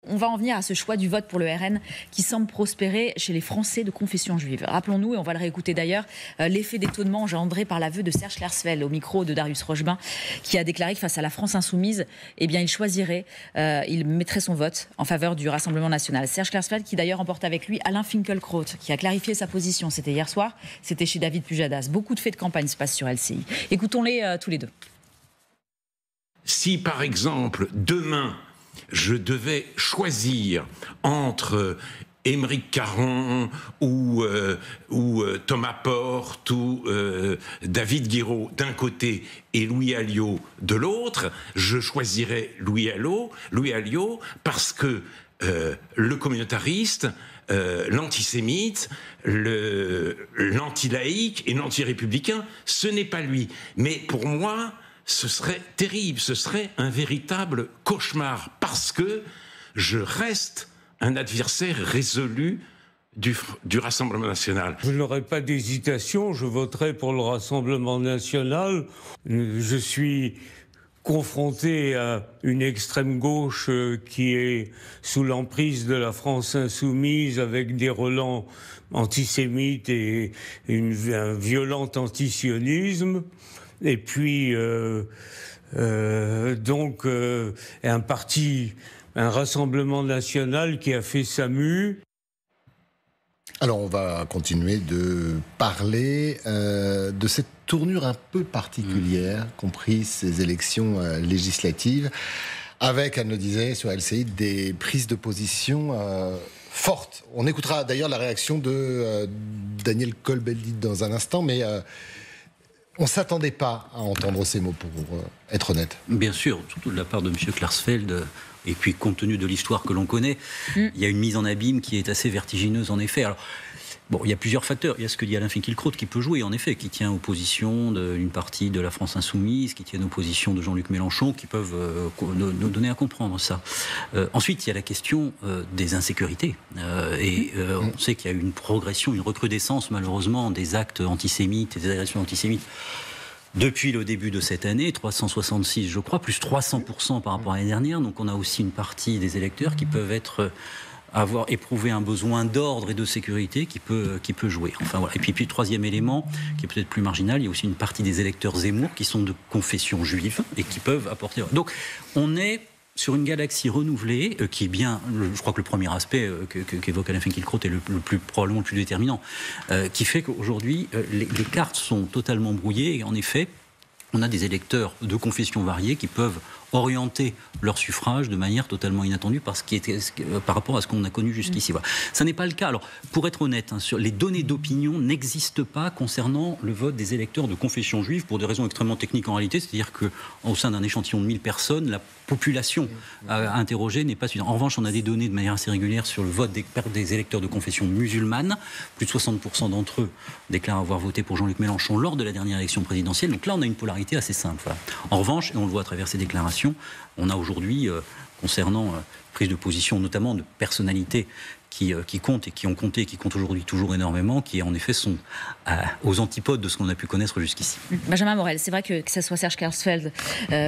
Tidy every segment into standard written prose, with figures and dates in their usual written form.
on va en venir à ce choix du vote pour le RN qui semble prospérer chez les Français de confession juive. Rappelons-nous, et on va le réécouter d'ailleurs, l'effet d'étonnement engendré par l'aveu de Serge Klarsfeld au micro de Darius Rochebin, qui a déclaré que face à la France insoumise, eh bien, il choisirait, il mettrait son vote en faveur du Rassemblement national. Serge Klarsfeld qui d'ailleurs emporte avec lui Alain Finkielkraut, qui a clarifié sa position. C'était hier soir, c'était chez David Pujadas. Beaucoup de faits de campagne se passent sur LCI. Écoutons-les tous les deux. Si par exemple, demain, je devais choisir entre Émeric Caron ou Thomas Porte ou David Guiraud d'un côté et Louis Alliot de l'autre, je choisirais Louis Alliot parce que le communautariste, l'antisémite, l'anti-laïque et l'anti-républicain, ce n'est pas lui. Mais pour moi, ce serait terrible, ce serait un véritable cauchemar, parce que je reste un adversaire résolu du Rassemblement national. Je n'aurai pas d'hésitation, je voterai pour le Rassemblement national. Je suis confronté à une extrême gauche qui est sous l'emprise de la France insoumise, avec des relents antisémites et un violent antisionisme. Et puis, un Rassemblement national qui a fait sa mue. Alors, on va continuer de parler de cette tournure un peu particulière qu'ont pris ces élections législatives, avec, elle le disait sur LCI, des prises de position fortes. On écoutera d'ailleurs la réaction de Daniel Cohn-Bendit dans un instant, mais on ne s'attendait pas à entendre ces mots, pour être honnête. Bien sûr, surtout de la part de M. Klarsfeld. Et puis, compte tenu de l'histoire que l'on connaît, il y a une mise en abîme qui est assez vertigineuse, en effet. Alors, bon, il y a plusieurs facteurs. Il y a ce que dit Alain Finkielkraut qui peut jouer, en effet, qui tient opposition d'une partie de la France insoumise, qui tient opposition de Jean-Luc Mélenchon, qui peuvent nous donner à comprendre ça. Ensuite, il y a la question des insécurités. On sait qu'il y a eu une progression, une recrudescence, malheureusement, des actes antisémites et des agressions antisémites. Depuis le début de cette année, 366, je crois, plus 300% par rapport à l'année dernière. Donc on a aussi une partie des électeurs qui peuvent avoir éprouvé un besoin d'ordre et de sécurité qui peut jouer. Enfin, voilà. Et puis, troisième élément, qui est peut-être plus marginal, il y a aussi une partie des électeurs Zemmour qui sont de confession juive et qui peuvent apporter... Donc on est sur une galaxie renouvelée, qui est bien, je crois que le premier aspect qu'évoque Alain Finkielkraut est probablement le plus déterminant, qui fait qu'aujourd'hui, les cartes sont totalement brouillées, et en effet, on a des électeurs de confessions variées qui peuvent orienter leur suffrage de manière totalement inattendue par rapport à ce qu'on a connu jusqu'ici. Voilà. Ça n'est pas le cas. Alors, pour être honnête, les données d'opinion n'existent pas concernant le vote des électeurs de confession juive pour des raisons extrêmement techniques en réalité. C'est-à-dire qu'au sein d'un échantillon de 1000 personnes, la population à interroger n'est pas suffisante. En revanche, on a des données de manière assez régulière sur le vote des électeurs de confession musulmane. Plus de 60% d'entre eux déclarent avoir voté pour Jean-Luc Mélenchon lors de la dernière élection présidentielle. Donc là, on a une polarité assez simple. Voilà. En revanche, et on le voit à travers ces déclarations, on a aujourd'hui, concernant prise de position notamment de personnalités qui comptent et qui ont compté et qui comptent aujourd'hui toujours énormément, qui en effet sont aux antipodes de ce qu'on a pu connaître jusqu'ici. Benjamin Morel, c'est vrai que ce soit Serge Klarsfeld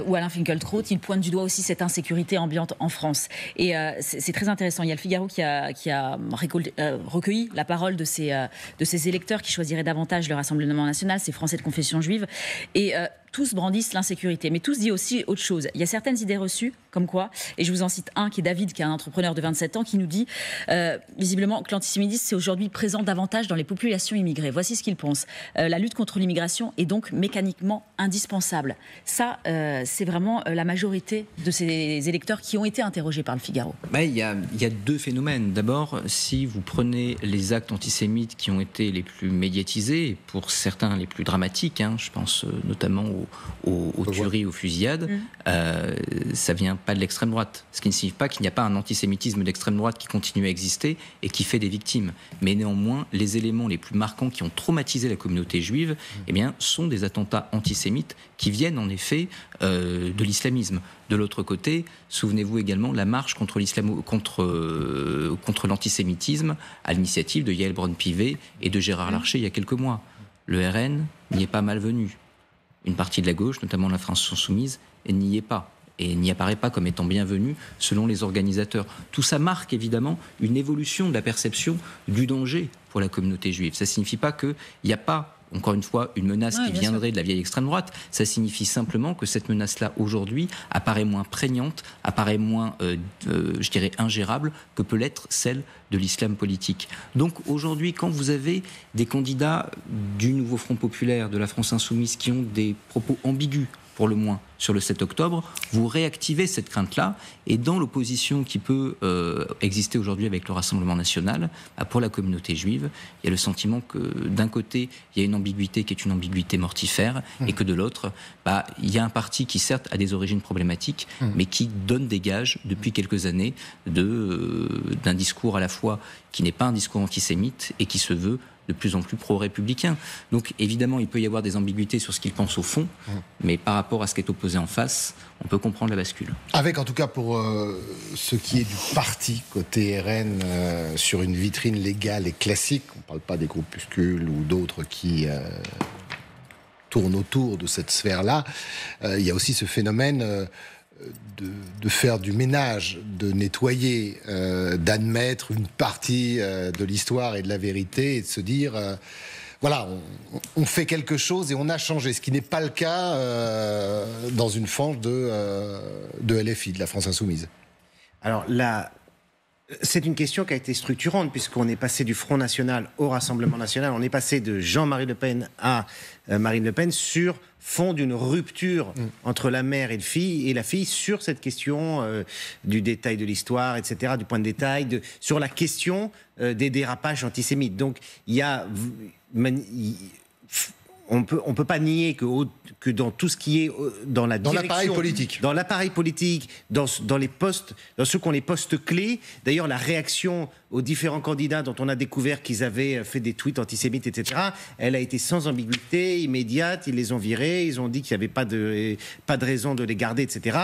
ou Alain Finkielkraut, il pointe du doigt aussi cette insécurité ambiante en France. Et c'est très intéressant. Il y a le Figaro qui a recueilli la parole de ces électeurs qui choisiraient davantage le Rassemblement national, ces Français de confession juive. Et tous brandissent l'insécurité, mais tous disent aussi autre chose. Il y a certaines idées reçues, comme quoi, et je vous en cite un qui est David, qui est un entrepreneur de 27 ans, qui nous dit visiblement que l'antisémitisme c'est aujourd'hui présent davantage dans les populations immigrées. Voici ce qu'il pense. La lutte contre l'immigration est donc mécaniquement indispensable. Ça, c'est vraiment la majorité de ces électeurs qui ont été interrogés par le Figaro. Il y a deux phénomènes. D'abord, si vous prenez les actes antisémites qui ont été les plus médiatisés, et pour certains les plus dramatiques, je pense notamment aux tueries, aux fusillades, ça vient pas de l'extrême droite. Ce qui ne signifie pas qu'il n'y a pas un antisémitisme d'extrême droite qui continue à exister et qui fait des victimes. Mais néanmoins, les éléments les plus marquants qui ont traumatisé la communauté juive, sont des attentats antisémites qui viennent en effet de l'islamisme. De l'autre côté, souvenez-vous également la marche contre l'antisémitisme à l'initiative de Yael Braun-Pivet et de Gérard Larcher il y a quelques mois. Le RN n'y est pas malvenu. Une partie de la gauche, notamment la France insoumise, n'y est pas. et n'y apparaît pas comme étant bienvenue selon les organisateurs. Tout ça marque évidemment une évolution de la perception du danger pour la communauté juive. Ça ne signifie pas qu'il n'y a pas, encore une fois, une menace qui viendrait de la vieille extrême droite. Ça signifie simplement que cette menace-là, aujourd'hui, apparaît moins prégnante, apparaît moins, je dirais, ingérable que peut l'être celle de l'islam politique. Donc aujourd'hui, quand vous avez des candidats du Nouveau Front Populaire, de la France Insoumise, qui ont des propos ambigus, pour le moins, sur le 7 octobre, vous réactivez cette crainte-là, et dans l'opposition qui peut exister aujourd'hui avec le Rassemblement national, pour la communauté juive, il y a le sentiment que d'un côté, il y a une ambiguïté qui est une ambiguïté mortifère, et que de l'autre, il y a un parti qui certes a des origines problématiques, mais qui donne des gages depuis quelques années d'un discours à la fois qui n'est pas un discours antisémite et qui se veut de plus en plus pro-républicain. Donc évidemment, il peut y avoir des ambiguïtés sur ce qu'il pense au fond, mais par rapport à ce qui est opposé en face, on peut comprendre la bascule. Avec en tout cas pour ce qui est du parti côté RN sur une vitrine légale et classique, on ne parle pas des groupuscules ou d'autres qui tournent autour de cette sphère-là, il y a aussi ce phénomène de faire du ménage, de nettoyer, d'admettre une partie de l'histoire et de la vérité et de se dire voilà, on fait quelque chose et on a changé, ce qui n'est pas le cas dans une frange de LFI, de la France Insoumise. Alors là, c'est une question qui a été structurante puisqu'on est passé du Front National au Rassemblement National, on est passé de Jean-Marie Le Pen à Marine Le Pen sur fond d'une rupture entre la mère et la fille sur cette question du détail de l'histoire, etc., du point de détail, sur la question des dérapages antisémites. Donc il y a... On peut pas nier que dans tout ce qui est dans la direction, dans l'appareil politique, dans les postes, dans ceux qui ont les postes clés. D'ailleurs, la réaction aux différents candidats dont on a découvert qu'ils avaient fait des tweets antisémites, etc., elle a été sans ambiguïté, immédiate. Ils les ont virés, ils ont dit qu'il n'y avait pas de raison de les garder, etc.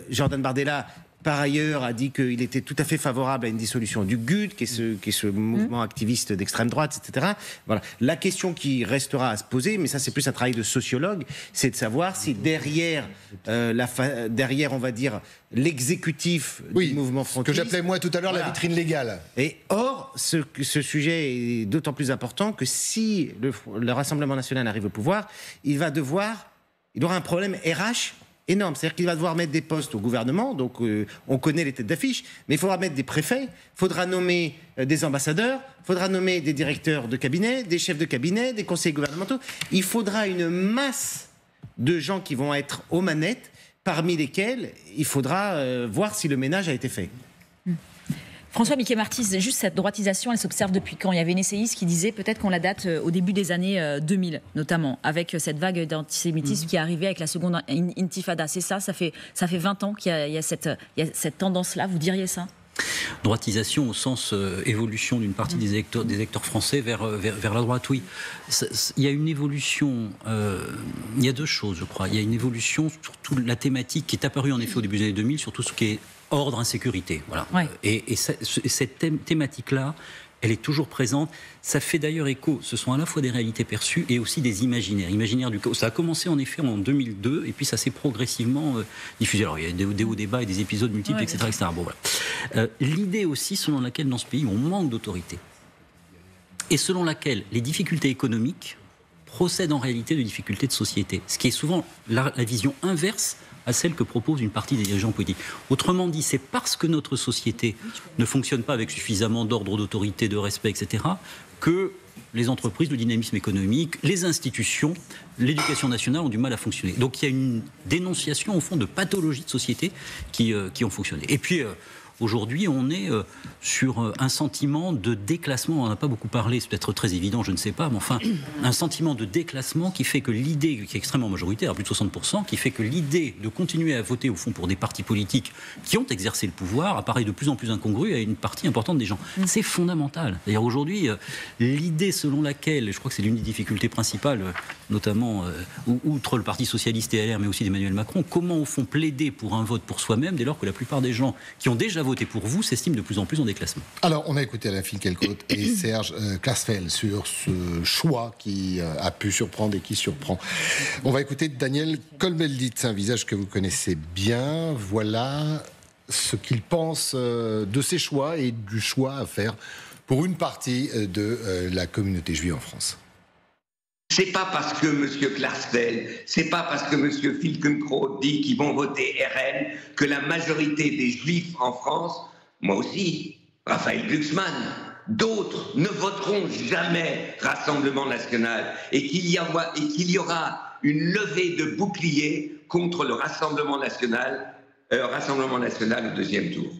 Jordan Bardella, par ailleurs, a dit qu'il était tout à fait favorable à une dissolution du GUD, qui est ce mouvement activiste d'extrême droite, etc. Voilà. La question qui restera à se poser, mais ça c'est plus un travail de sociologue, c'est de savoir si derrière, on va dire, l'exécutif du mouvement frontiste... Ce que j'appelais moi tout à l'heure la vitrine légale. Et or, ce sujet est d'autant plus important que si le Rassemblement national arrive au pouvoir, il aura un problème RH énorme. C'est-à-dire qu'il va devoir mettre des postes au gouvernement, donc on connaît les têtes d'affiche, mais il faudra mettre des préfets, il faudra nommer des ambassadeurs, il faudra nommer des directeurs de cabinet, des chefs de cabinet, des conseillers gouvernementaux. Il faudra une masse de gens qui vont être aux manettes, parmi lesquels il faudra voir si le ménage a été fait. François Miquet-Marty, juste cette droitisation, elle s'observe depuis quand? Il y avait une essayiste qui disait peut-être qu'on la date au début des années 2000, notamment, avec cette vague d'antisémitisme qui est arrivée avec la seconde intifada. C'est ça fait 20 ans qu'il y a cette tendance-là, vous diriez ça? Droitisation au sens évolution d'une partie des électeurs français vers la droite, oui. Il y a une évolution, il y a deux choses, je crois. Il y a une évolution sur toute la thématique qui est apparue en effet au début des années 2000, sur tout ce qui est ordre, insécurité. Voilà. Ouais. Et cette thématique-là, elle est toujours présente. Ça fait d'ailleurs écho, ce sont à la fois des réalités perçues et aussi des imaginaires du chaos. Ça a commencé en effet en 2002 et puis ça s'est progressivement diffusé. Alors il y a des hauts débats et des épisodes multiples, etc. Bon, voilà. L'idée aussi selon laquelle dans ce pays on manque d'autorité et selon laquelle les difficultés économiques procèdent en réalité de difficultés de société. Ce qui est souvent la vision inverse à celle que propose une partie des dirigeants politiques. Autrement dit, c'est parce que notre société ne fonctionne pas avec suffisamment d'ordre, d'autorité, de respect, etc., que les entreprises, le dynamisme économique, les institutions, l'éducation nationale ont du mal à fonctionner. Donc il y a une dénonciation, au fond, de pathologies de société qui ont fonctionné. Et puis... Aujourd'hui, on est sur un sentiment de déclassement. On n'en a pas beaucoup parlé, c'est peut-être très évident, je ne sais pas, mais enfin, un sentiment de déclassement qui fait que l'idée, qui est extrêmement majoritaire, à plus de 60%, qui fait que l'idée de continuer à voter, au fond, pour des partis politiques qui ont exercé le pouvoir apparaît de plus en plus incongrue à une partie importante des gens. C'est fondamental. D'ailleurs, aujourd'hui, l'idée selon laquelle, je crois que c'est l'une des difficultés principales, notamment, outre le Parti Socialiste et LR, mais aussi d'Emmanuel Macron, comment, au fond, plaider pour un vote pour soi-même, dès lors que la plupart des gens qui ont déjà voté pour vous s'estiment de plus en plus en déclassement. Alors, on a écouté Alain Finkielkraut et Serge Klarsfeld sur ce choix qui a pu surprendre et qui surprend. On va écouter Daniel Cohn-Bendit, un visage que vous connaissez bien. Voilà ce qu'il pense de ses choix et du choix à faire pour une partie de la communauté juive en France. C'est pas parce que M. Klarsfeld, c'est pas parce que M. Finkielkraut dit qu'ils vont voter RN que la majorité des Juifs en France, moi aussi, Raphaël Glucksmann, d'autres ne voteront jamais Rassemblement National et qu'il y aura une levée de bouclier contre le Rassemblement National au deuxième tour.